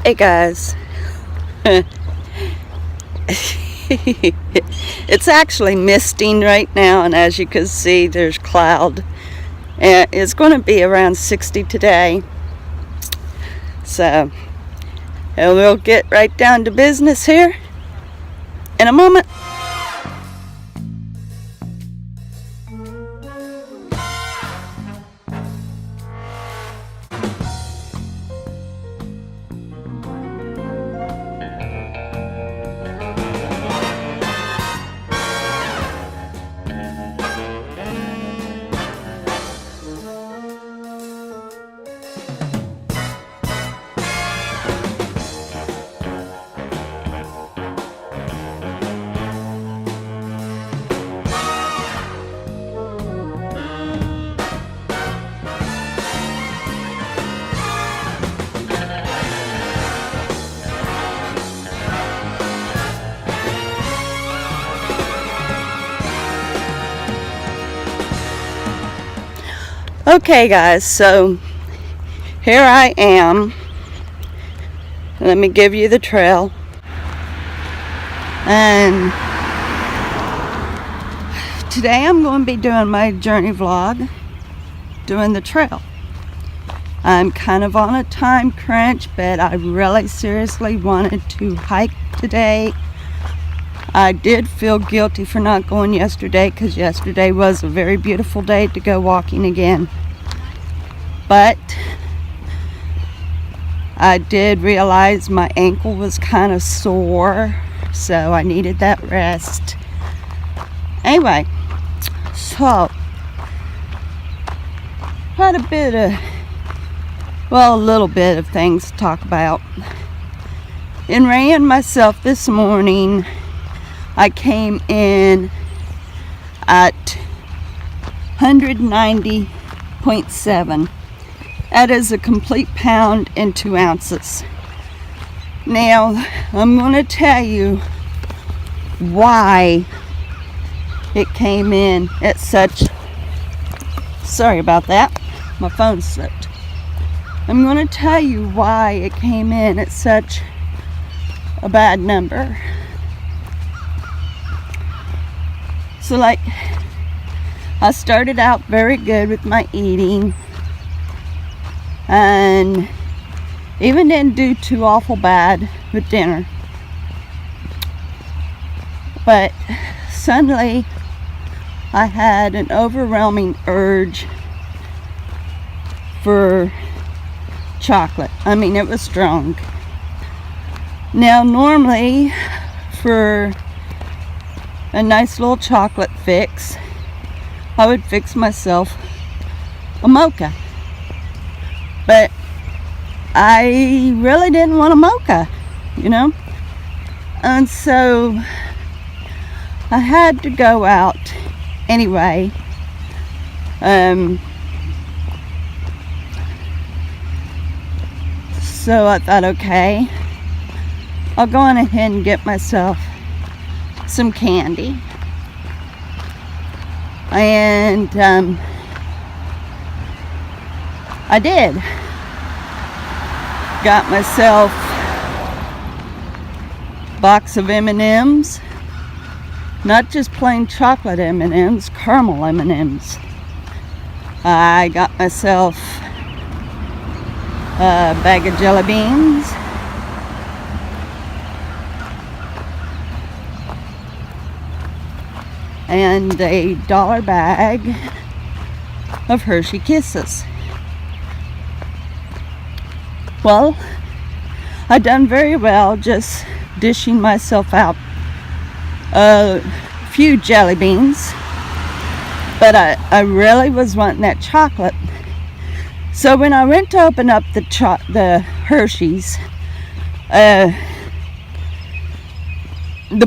Hey guys, it's actually misting right now, and as you can see there's cloud, and it's going to be around 60 today, so we'll get right down to business here in a moment. Okay guys, so here I am. Let me give you the trail. And today I'm going to be doing my journey vlog, doing the trail. I'm kind of on a time crunch, but I really seriously wanted to hike today. I did feel guilty for not going yesterday, because yesterday was a very beautiful day to go walking again. But I did realize my ankle was kind of sore, so I needed that rest. Anyway, so had a little bit of things to talk about. In weighing myself this morning, I came in at 190.7. That is a complete pound and 2 ounces. Now, I'm going to tell you why it came in at such... Sorry about that. My phone slipped. I'm going to tell you why it came in at such a bad number. So I started out very good with my eating, and even didn't do too awful bad with dinner. But suddenly I had an overwhelming urge for chocolate. I mean, it was strong. Now normally for a nice little chocolate fix, I would fix myself a mocha. But I really didn't want a mocha, you know? And so I had to go out anyway. So I thought, okay, I'll go on ahead and get myself some candy. And I did. Got myself a box of M&Ms. Not just plain chocolate M&Ms, caramel M&Ms. I got myself a bag of jelly beans. And a $1 bag of Hershey Kisses. Well, I done very well just dishing myself out a few jelly beans, but I really was wanting that chocolate. So when I went to open up the Hershey's, the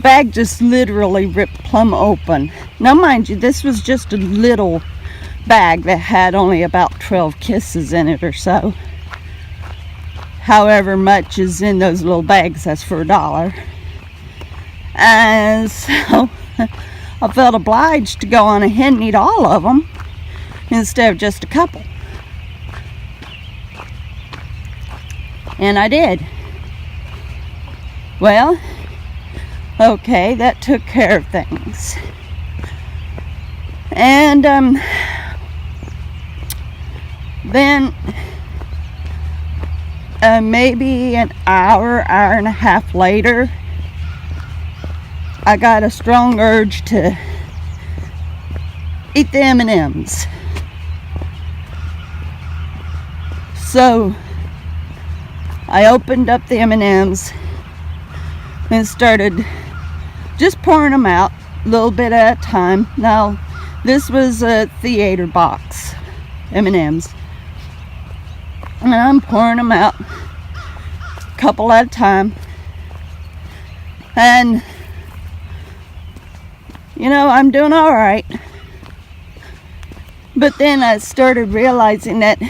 bag just literally ripped plumb open. Now mind you, this was just a little bag that had only about 12 kisses in it or so. However much is in those little bags, that's for $1. And so I felt obliged to go on ahead and eat all of them instead of just a couple. And I did. Well, okay, that took care of things. And then maybe an hour and a half later, I got a strong urge to eat the M&Ms. So I opened up the M&Ms and started just pouring them out a little bit at a time. Now, this was a theater box M&Ms, and I'm pouring them out a couple at a time. And you know, I'm doing all right. But then I started realizing that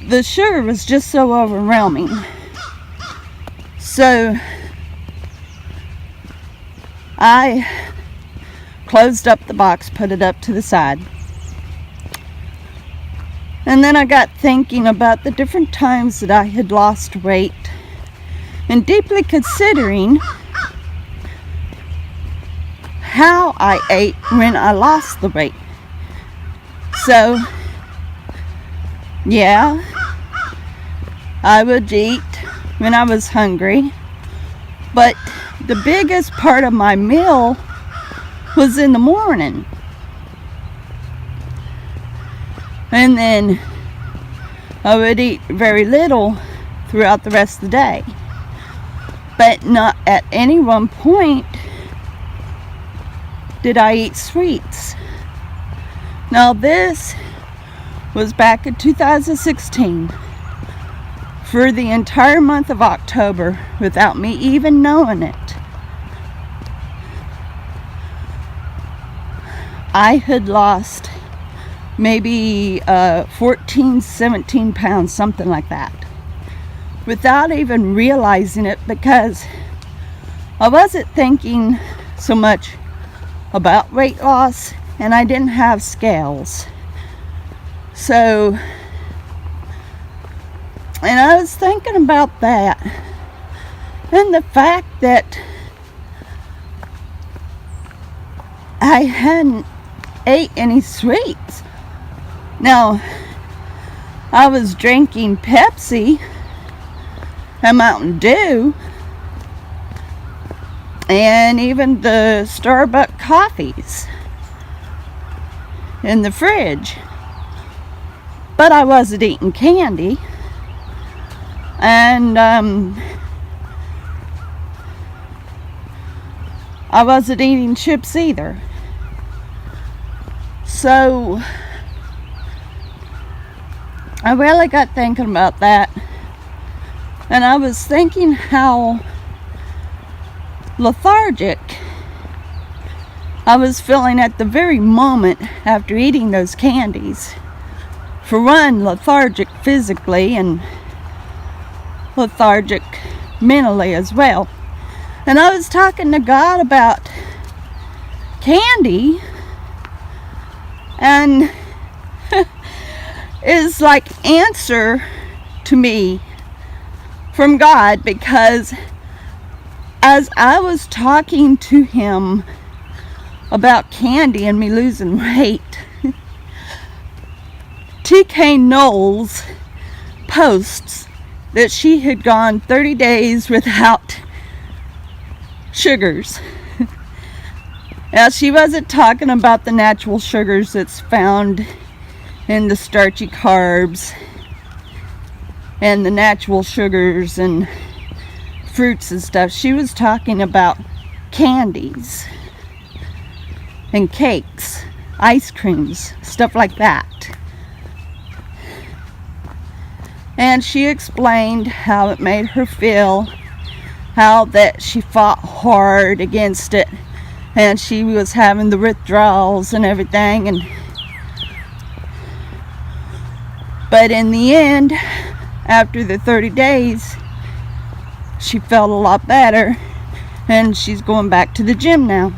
the sugar was just so overwhelming. So I closed up the box, put it up to the side. And then I got thinking about the different times that I had lost weight, and deeply considering how I ate when I lost the weight. So, yeah, I would eat when I was hungry, but the biggest part of my meal was in the morning. And then I would eat very little throughout the rest of the day. But not at any one point did I eat sweets. Now this was back in 2016, for the entire month of October, without me even knowing it. I had lost maybe 14, 17 pounds, something like that, without even realizing it, because I wasn't thinking so much about weight loss, and I didn't have scales. So, and I was thinking about that, and the fact that I hadn't ate any sweets. Now, I was drinking Pepsi and Mountain Dew, and even the Starbucks coffees in the fridge, but I wasn't eating candy, and I wasn't eating chips either. So I really got thinking about that, and I was thinking how lethargic I was feeling at the very moment after eating those candies. For one, lethargic physically and lethargic mentally as well. And I was talking to God about candy, and is like answer to me from God, because as I was talking to him about candy and me losing weight, TK Knowles posts that she had gone 30 days without sugars. Now, she wasn't talking about the natural sugars that's found in the starchy carbs and the natural sugars and fruits and stuff. She was talking about candies and cakes, ice creams, stuff like that. And she explained how it made her feel, how that she fought hard against it, and she was having the withdrawals and everything, and but in the end, after the 30 days, she felt a lot better, and she's going back to the gym now.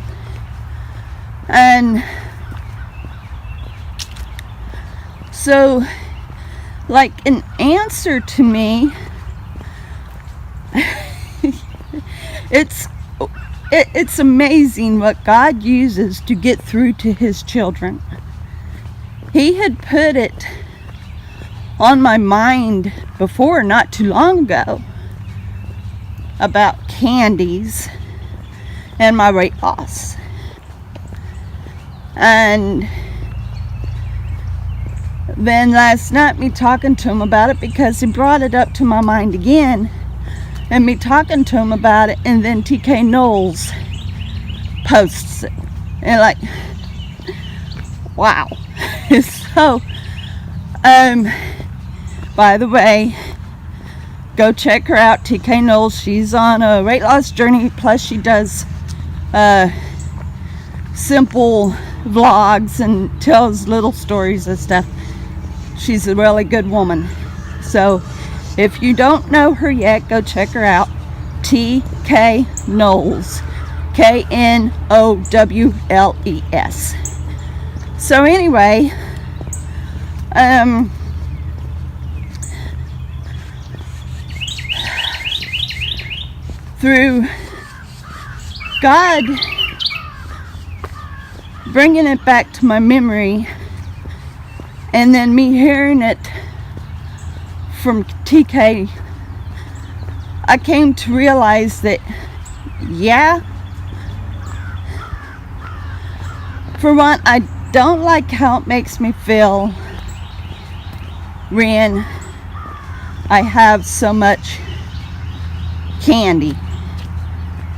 And so, like, an answer to me It's amazing what God uses to get through to his children. He had put it on my mind before, not too long ago, about candies and my weight loss. And then last night, me talking to him about it, because he brought it up to my mind again, and me talking to him about it, and then TK Knowles posts it, and like, wow. So, by the way, go check her out, TK Knowles. She's on a weight loss journey, plus she does simple vlogs and tells little stories and stuff. She's a really good woman. So if you don't know her yet, go check her out. TK Knowles, Knowles. So anyway, through God bringing it back to my memory, and then me hearing it from TK, I came to realize that, yeah, for one, I don't like how it makes me feel when I have so much candy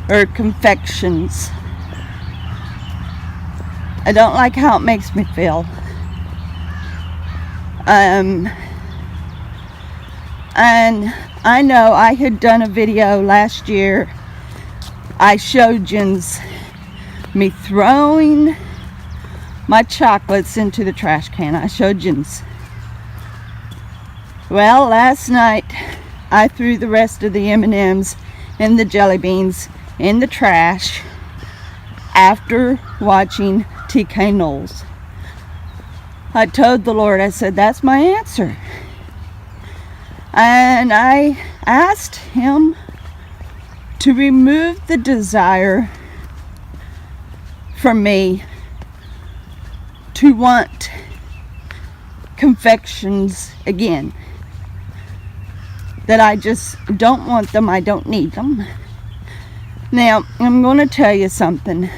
or confections. I don't like how it makes me feel. And I know I had done a video last year. I showed Jens me throwing my chocolates into the trash can. I showed Jens. Well, last night I threw the rest of the M&Ms and the jelly beans in the trash after watching TK Knowles. I told the Lord, I said, that's my answer. And I asked him to remove the desire from me to want confections again. That I just don't want them, I don't need them. Now, I'm going to tell you something.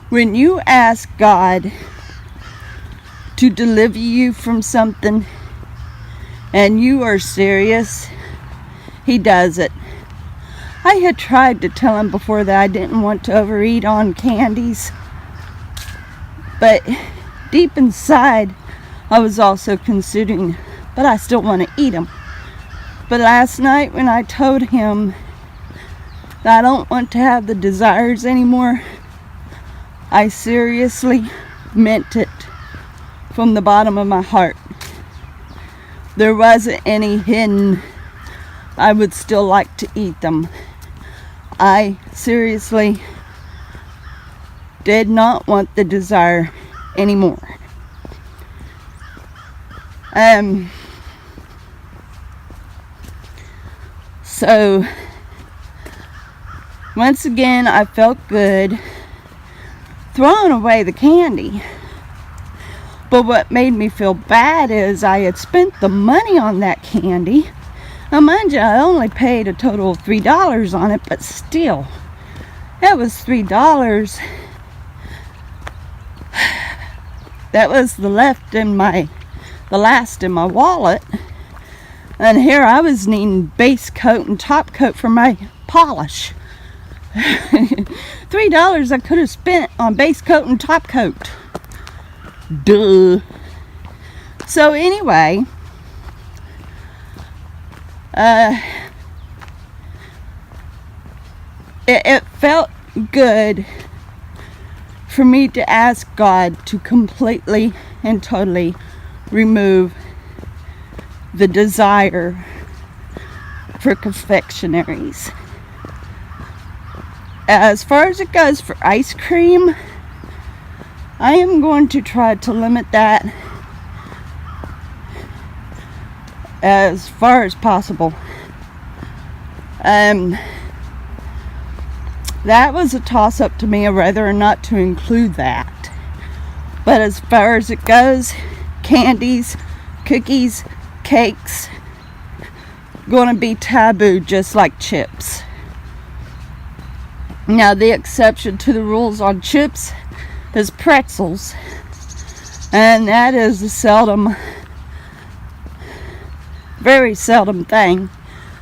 When you ask God to deliver you from something, and you are serious, he does it. I had tried to tell him before that I didn't want to overeat on candies, but deep inside I was also considering, but I still want to eat them. But last night when I told him that I don't want to have the desires anymore, I seriously meant it from the bottom of my heart. There wasn't any hidden, I would still like to eat them. I seriously did not want the desire anymore. So once again I felt good throwing away the candy. But what made me feel bad is I had spent the money on that candy. Now mind you, I only paid a total of $3 on it, but still, that was $3. That was the last in my wallet. And here I was needing base coat and top coat for my polish. $3 I could have spent on base coat and top coat. Duh. So anyway, it felt good for me to ask God to completely and totally remove the desire for confectionaries. As far as it goes for ice cream, I am going to try to limit that as far as possible. that was a toss-up to me of whether or not to include that. But as far as it goes, candies, cookies, cakes, gonna be taboo just like chips. Now the exception to the rules on chips is pretzels, and that is a seldom, very seldom thing.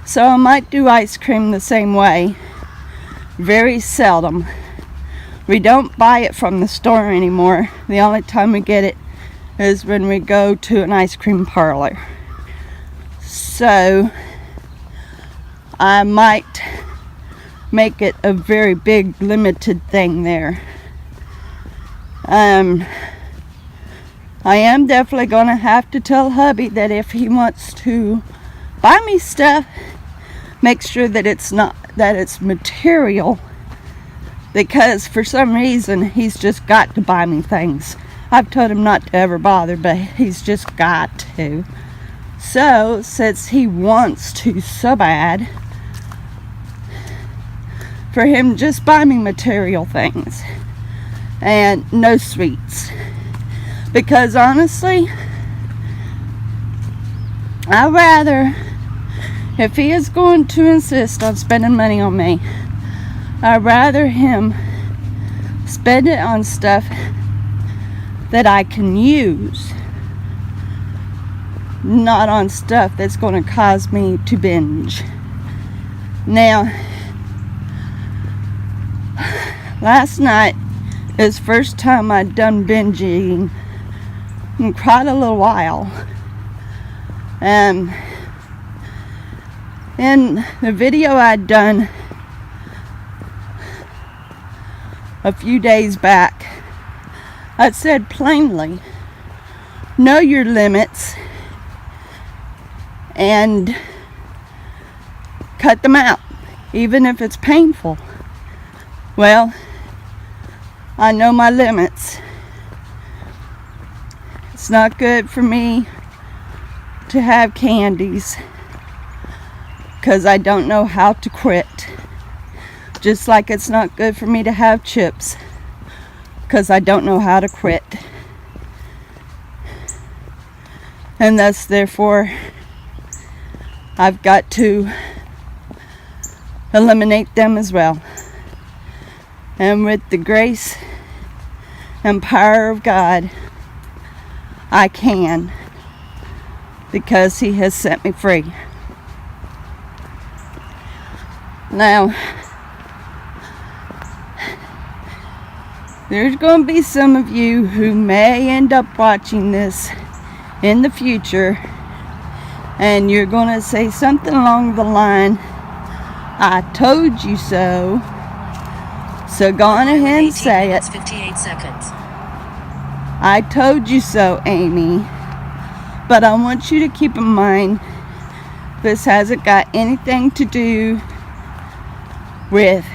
So I might do ice cream the same way. Very seldom. We don't buy it from the store anymore. The only time we get it is when we go to an ice cream parlor. So I might make it a very big limited thing there. I am definitely going to have to tell hubby that if he wants to buy me stuff, make sure that it's material, because for some reason he's just got to buy me things. I've told him not to ever bother, but he's just got to. So since he wants to so bad, for him, just buy me material things and no sweets, because honestly, I'd rather, if he is going to insist on spending money on me, I'd rather him spend it on stuff that I can use, not on stuff that's going to cause me to binge. Now, last night is the first time I'd done binge eating in quite a little while. And in the video I'd done a few days back, I said plainly, know your limits and cut them out, even if it's painful. Well, I know my limits. It's not good for me to have candies, because I don't know how to quit. Just like it's not good for me to have chips, because I don't know how to quit. And thus, therefore, I've got to eliminate them as well. And with the grace and power of God, I can, because He has set me free. Now, there's going to be some of you who may end up watching this in the future, and you're going to say something along the line, I told you so. So go on ahead and say it. 58 seconds. I told you so, Amy. But I want you to keep in mind, this hasn't got anything to do with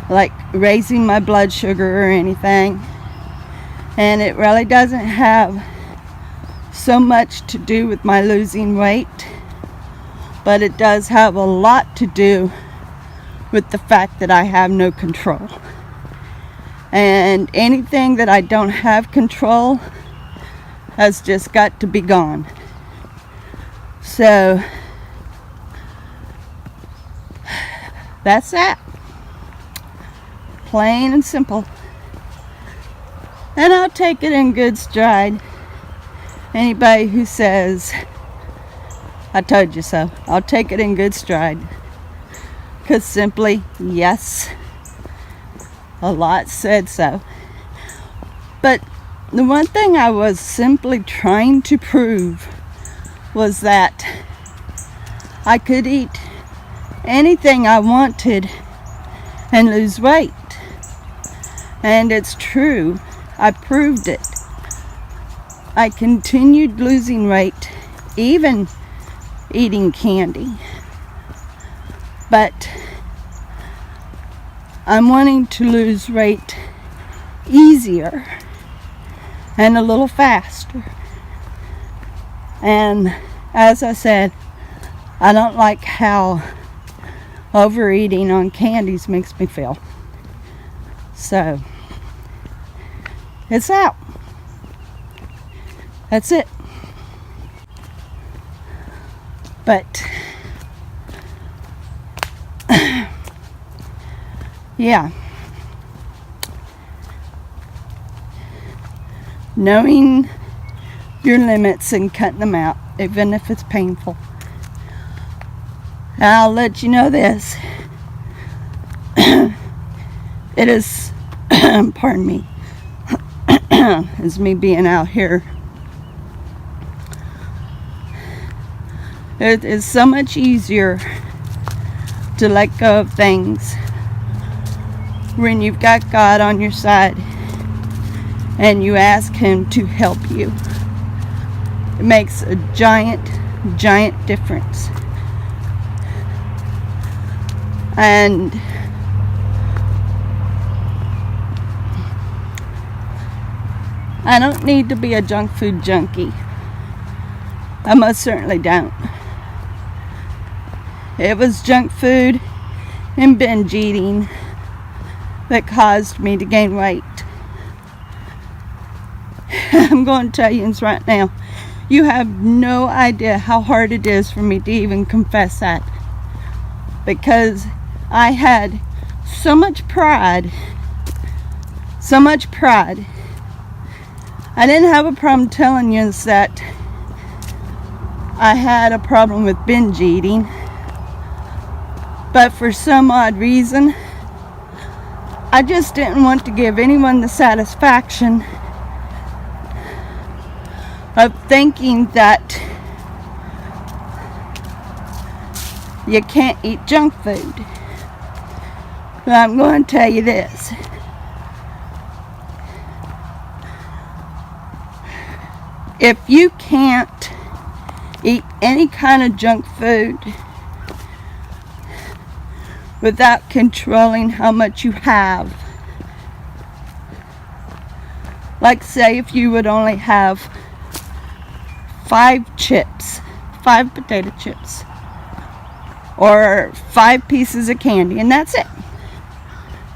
like raising my blood sugar or anything. And it really doesn't have so much to do with my losing weight. But it does have a lot to do with the fact that I have no control. And anything that I don't have control has just got to be gone. So that's that. Plain and simple. And I'll take it in good stride. Anybody who says, I told you so, I'll take it in good stride. Because simply, yes, a lot said so. But the one thing I was simply trying to prove was that I could eat anything I wanted and lose weight. And it's true. I proved it. I continued losing weight, even eating candy. But I'm wanting to lose weight easier and a little faster. And as I said, I don't like how overeating on candies makes me feel. So, it's out. That's it. But, yeah. Knowing your limits and cutting them out, even if it's painful. I'll let you know this. It is, pardon me, it's me being out here. It is so much easier to let go of things when you've got God on your side and you ask Him to help you. It makes a giant, giant difference. And I don't need to be a junk food junkie. I most certainly don't. It was junk food and binge eating that caused me to gain weight. I'm going to tell you this right now. You have no idea how hard it is for me to even confess that. Because I had so much pride. So much pride. I didn't have a problem telling you that I had a problem with binge eating. But for some odd reason, I just didn't want to give anyone the satisfaction of thinking that you can't eat junk food. But I'm going to tell you this. If you can't eat any kind of junk food without controlling how much you have, like say if you would only have 5 potato chips, or 5 pieces of candy, and that's it.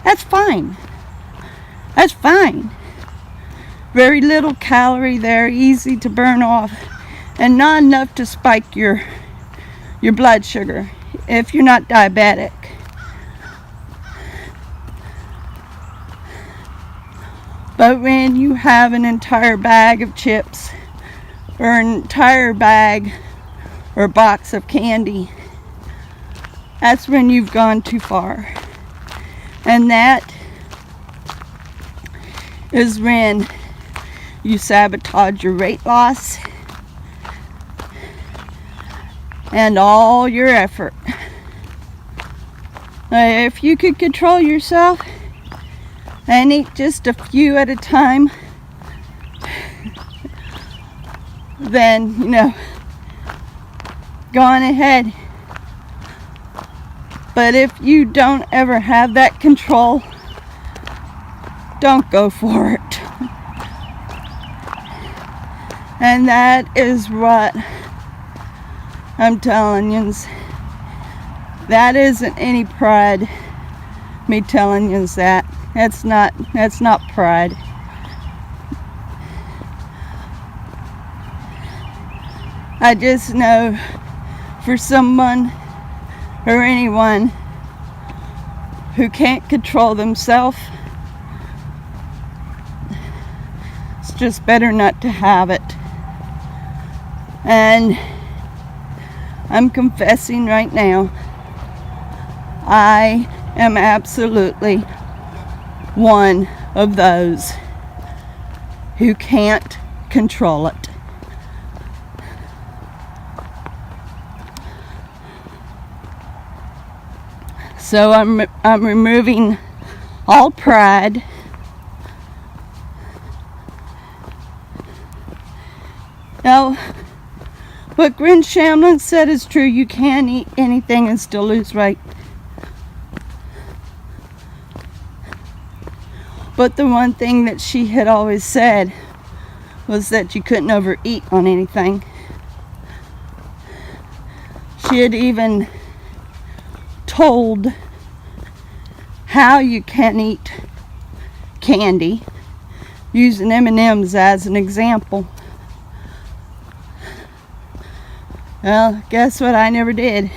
That's fine. That's fine. Very little calorie there, easy to burn off, and not enough to spike your blood sugar if you're not diabetic. But when you have an entire bag of chips, or an entire bag or box of candy, that's when you've gone too far. And that is when you sabotage your weight loss and all your effort. If you could control yourself and eat just a few at a time, then, go on ahead. But if you don't ever have that control, don't go for it. And that is what I'm telling you. That isn't any pride, me telling you that. That's not pride. I just know for someone or anyone who can't control themselves, it's just better not to have it. And I'm confessing right now, I am absolutely one of those who can't control it. So I'm removing all pride. Now, what Gwen Shamlin said is true. You can eat anything and still lose weight. But the one thing that she had always said was that you couldn't overeat on anything. She had even told how you can eat candy, using M&Ms as an example. Well, guess what? I never did.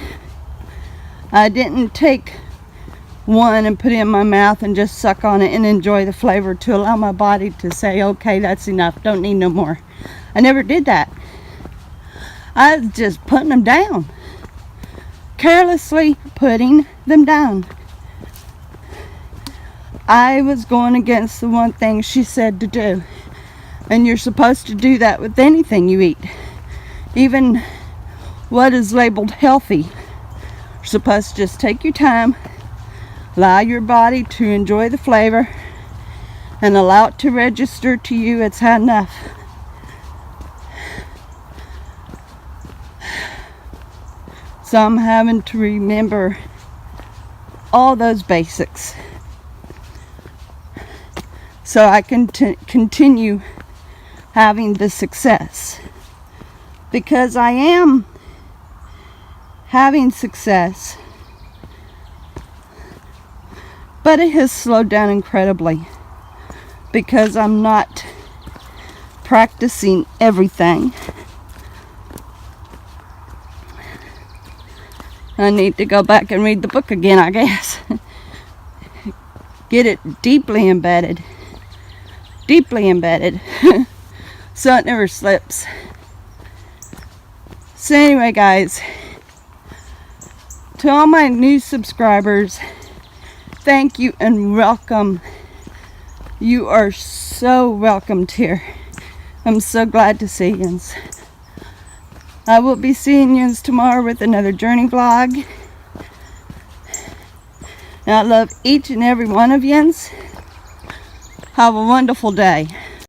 I didn't take one and put it in my mouth and just suck on it and enjoy the flavor to allow my body to say, okay, that's enough, don't need no more. I never did that. I was just putting them down, carelessly putting them down. I was going against the one thing she said to do, and you're supposed to do that with anything you eat, even what is labeled healthy. You're supposed to just take your time, allow your body to enjoy the flavor, and allow it to register to you it's had enough. So I'm having to remember all those basics so I can continue having the success, because I am having success, but it has slowed down incredibly because I'm not practicing everything. I need to go back and read the book again, I guess. Get it deeply embedded. Deeply embedded. So it never slips. So anyway, guys, to all my new subscribers, thank you and welcome. You are so welcomed here. I'm so glad to see you. I will be seeing you tomorrow with another journey vlog. And I love each and every one of you. Have a wonderful day.